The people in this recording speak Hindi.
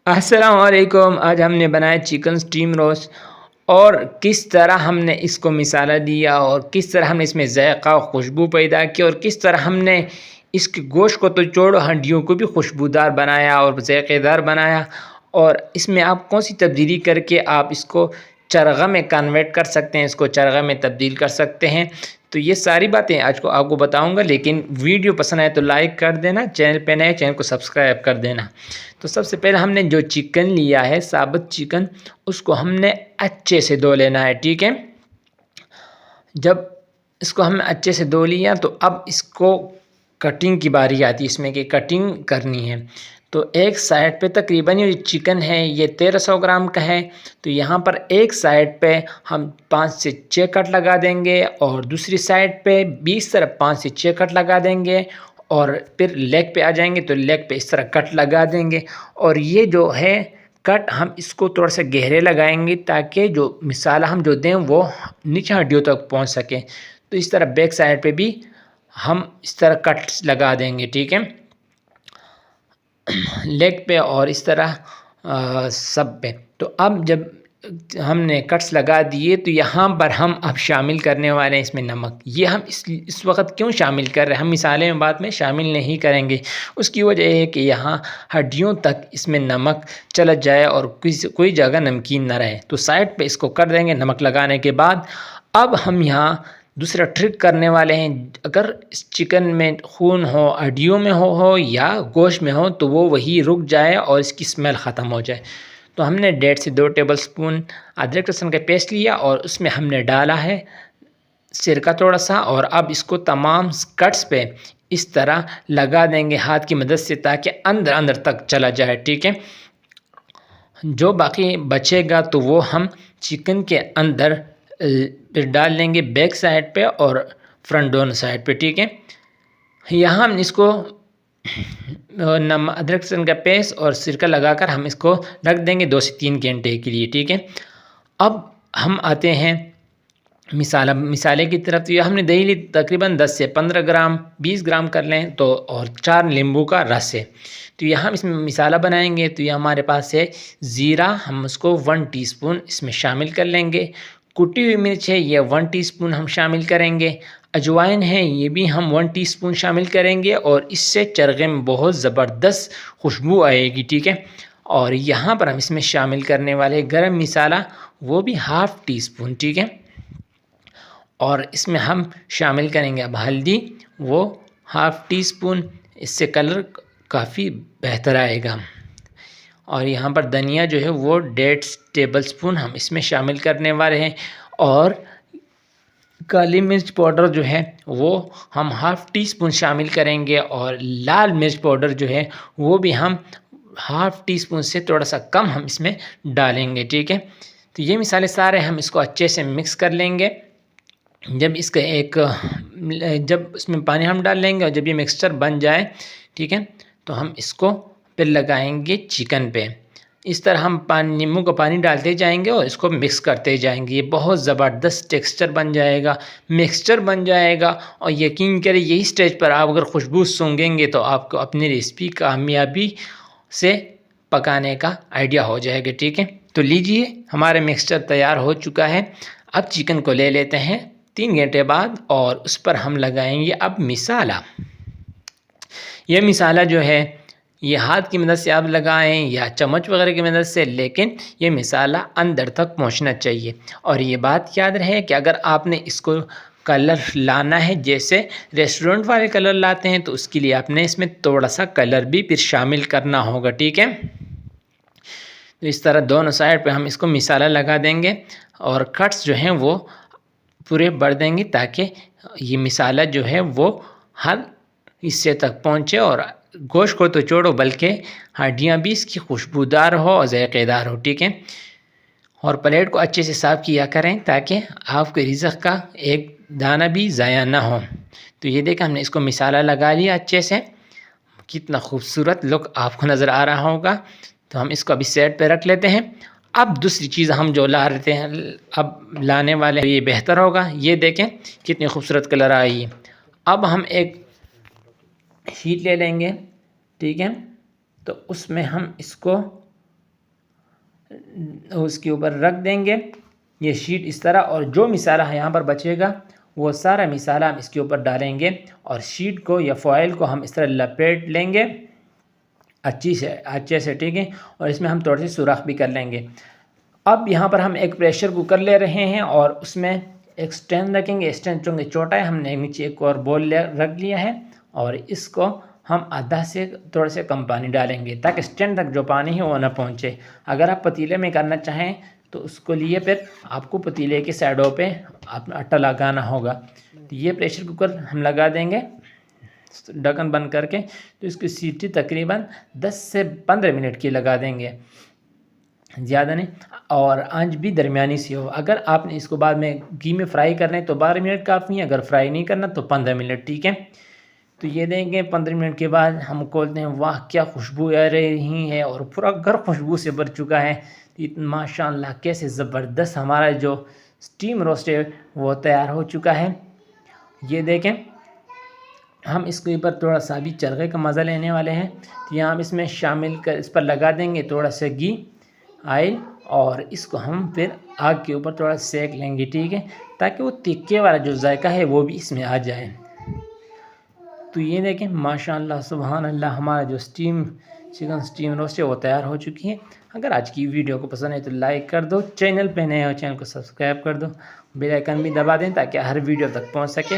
अस्सलाम वालेकुम। आज हमने बनाया चिकन स्टीम रोस्ट और किस तरह हमने इसको मिसाला दिया और किस तरह हमने इसमें जायका और खुशबू पैदा की और किस तरह हमने इसके गोश्त को तो छोड़ो हड्डियों को भी खुशबूदार बनाया और जायकेदार बनाया। और इसमें आप कौन सी तब्दीली करके आप इसको चरगा में कन्वर्ट कर सकते हैं, इसको चरगा में तब्दील कर सकते हैं। तो ये सारी बातें आज को आपको बताऊंगा, लेकिन वीडियो पसंद आए तो लाइक कर देना, चैनल पे नए चैनल को सब्सक्राइब कर देना। तो सबसे पहले हमने जो चिकन लिया है साबुत चिकन, उसको हमने अच्छे से धो लेना है। ठीक है, जब इसको हमने अच्छे से धो लिया तो अब इसको कटिंग की बारी आती है इसमें कि कटिंग करनी है। तो एक साइड पे तकरीबन ये चिकन है ये 1300 ग्राम का है, तो यहाँ पर एक साइड पे हम 5 से 6 कट लगा देंगे और दूसरी साइड पे 20 तरफ 5 से 6 कट लगा देंगे और फिर लेग पे आ जाएंगे तो लेग पे इस तरह कट लगा देंगे। और ये जो है कट हम इसको थोड़ा सा गहरे लगाएंगे ताकि जो मिसाला हम जो दें वो नीचे हड्डियों तक पहुंच सके। तो इस तरह बैक साइड पे भी हम इस तरह कट लगा देंगे। ठीक है, लेग पे और इस तरह सब पे। तो अब जब हमने कट्स लगा दिए तो यहाँ पर हम अब शामिल करने वाले हैं इसमें नमक। ये हम इस वक्त क्यों शामिल कर रहे हैं, हम मिसाले में बाद में शामिल नहीं करेंगे। उसकी वजह है कि यहाँ हड्डियों तक इसमें नमक चला जाए और कोई जगह नमकीन ना रहे। तो साइड पे इसको कर देंगे नमक लगाने के बाद। अब हम यहाँ दूसरा ट्रिक करने वाले हैं। अगर इस चिकन में खून हो, हड्डियों में हो या गोश्त में हो, तो वो वही रुक जाए और इसकी स्मेल ख़त्म हो जाए। तो हमने 1.5 से 2 टेबलस्पून अदरक लहसुन का पेस्ट लिया और उसमें हमने डाला है सिरका थोड़ा सा। और अब इसको तमाम कट्स पे इस तरह लगा देंगे हाथ की मदद से ताकि अंदर अंदर तक चला जाए। ठीक है, जो बाकी बचेगा तो वो हम चिकन के अंदर डाल लेंगे बैक साइड पे और फ्रंट दोनों साइड पे। ठीक है, यहाँ हम इसको अदरक लहसुन का पेस्ट और सिरका लगाकर हम इसको रख देंगे 2 से 3 घंटे के लिए। ठीक है, अब हम आते हैं मिसाले की तरफ। तो ये हमने दही ली तकरीबन 10 से 15 ग्राम, 20 ग्राम कर लें तो, और 4 नींबू का रस है। तो यहाँ हम इसमें मिसाला बनाएंगे। तो ये हमारे पास है ज़ीरा, हम उसको 1 टीस्पून इसमें शामिल कर लेंगे। कुटी हुई मिर्च है ये 1 टीस्पून हम शामिल करेंगे। अजवाइन है ये भी हम 1 टीस्पून शामिल करेंगे और इससे चरगे में बहुत ज़बरदस्त खुशबू आएगी। ठीक है, और यहाँ पर हम इसमें शामिल करने वाले गरम मसाला वो भी 1/2 टीस्पून। ठीक है, और इसमें हम शामिल करेंगे अब हल्दी, वो 1/2 टीस्पून, इससे कलर काफ़ी बेहतर आएगा। और यहाँ पर धनिया जो है वो 1.5 टेबलस्पून हम इसमें शामिल करने वाले हैं। और काली मिर्च पाउडर जो है वो हम 1/2 टीस्पून शामिल करेंगे और लाल मिर्च पाउडर जो है वो भी हम 1/2 टीस्पून से थोड़ा सा कम हम इसमें डालेंगे। ठीक है, तो ये मिसाले सारे हम इसको अच्छे से मिक्स कर लेंगे। जब इसमें पानी हम डाल लेंगे और जब ये मिक्सचर बन जाए, ठीक है, तो हम इसको फिर लगाएंगे चिकन पे। इस तरह हम नींबू का पानी डालते जाएंगे और इसको मिक्स करते जाएंगे। ये बहुत ज़बरदस्त टेक्सचर बन जाएगा, मिक्सचर बन जाएगा। और यकीन करें यही स्टेज पर आप अगर खुशबू सूंघेंगे तो आपको अपनी रेसिपी कामयाबी से पकाने का आइडिया हो जाएगा। ठीक है, तो लीजिए हमारा मिक्सचर तैयार हो चुका है। अब चिकन को ले लेते हैं 3 घंटे बाद और उस पर हम लगाएंगे अब मिसाला। यह मिसाला जो है ये हाथ की मदद से आप लगाएं या चम्मच वगैरह की मदद से, लेकिन ये मिसाला अंदर तक पहुंचना चाहिए। और ये बात याद रहे कि अगर आपने इसको कलर लाना है जैसे रेस्टोरेंट वाले कलर लाते हैं, तो उसके लिए आपने इसमें थोड़ा सा कलर भी फिर शामिल करना होगा। ठीक है, तो इस तरह दोनों साइड पे हम इसको मिसाला लगा देंगे और कट्स जो हैं वो पूरे भर देंगे ताकि ये मिसाला जो है वो हर हिस्से तक पहुँचे और गोश्त को तो छोड़ो बल्कि हड्डियाँ भी इसकी खुशबूदार हो और ज़ायकेदार हो। ठीक है, और प्लेट को अच्छे से साफ़ किया करें ताकि आपके रिज़्क़ का एक दाना भी ज़ाया ना हो। तो ये देखा हमने इसको मिसाला लगा लिया अच्छे से, कितना खूबसूरत लुक आपको नज़र आ रहा होगा। तो हम इसको अभी साइड पे रख लेते हैं। अब दूसरी चीज़ हम जो ला रहे हैं अब लाने वाले ये बेहतर होगा। ये देखें कितनी खूबसूरत कलर आई है। अब हम एक शीट ले लेंगे। ठीक है, तो उसमें हम इसको उसके ऊपर रख देंगे ये शीट इस तरह, और जो मिसाला यहाँ पर बचेगा वो सारा मिसाला हम इसके ऊपर डालेंगे और शीट को या फॉइल को हम इस तरह लपेट लेंगे अच्छे से, ठीक है। और इसमें हम थोड़ी सी सुराख भी कर लेंगे। अब यहाँ पर हम एक प्रेशर कुकर ले रहे हैं और उसमें एक स्टैंड रखेंगे। स्टैंड चूँकि छोटा है, हमने नीचे एक और बोल रख लिया है और इसको हम आधा से थोड़ा से कम पानी डालेंगे ताकि स्टैंड तक जो पानी है वो ना पहुँचे। अगर आप पतीले में करना चाहें तो उसको लिए फिर आपको पतीले के साइडों पे आटा लगाना होगा। तो ये प्रेशर कुकर हम लगा देंगे ढक्कन बंद करके। तो इसकी सीटी तकरीबन 10 से 15 मिनट की लगा देंगे, ज़्यादा नहीं, और आंच भी दरमियानी सी हो। अगर आपने इसको बाद में घी में फ्राई करना है तो 12 मिनट काफ़ी है, अगर फ्राई नहीं करना तो 15 मिनट, ठीक है। तो ये देंगे 15 मिनट के बाद हम खोलते हैं, वाह क्या खुशबू आ रही है और पूरा घर खुशबू से भर चुका है। माशाअल्लाह कैसे ज़बरदस्त हमारा जो स्टीम रोस्ट है वो तैयार हो चुका है। ये देखें, हम इसके ऊपर थोड़ा सा भी चरखे का मज़ा लेने वाले हैं। तो यहाँ हम इसमें शामिल कर इस पर लगा देंगे थोड़ा सा घी ऑयल और इसको हम फिर आग के ऊपर थोड़ा सेक लेंगे, ठीक है, ताकि वो तिक्के वाला जो जायका है वो भी इसमें आ जाए। तो ये देखें माशाअल्लाह सुभान अल्लाह, हमारा जो चिकन स्टीम रोस्ट है वो तैयार हो चुकी है। अगर आज की वीडियो को पसंद है तो लाइक कर दो, चैनल पे नए हो चैनल को सब्सक्राइब कर दो, बेल आइकन भी दबा दें ताकि हर वीडियो तक पहुंच सके।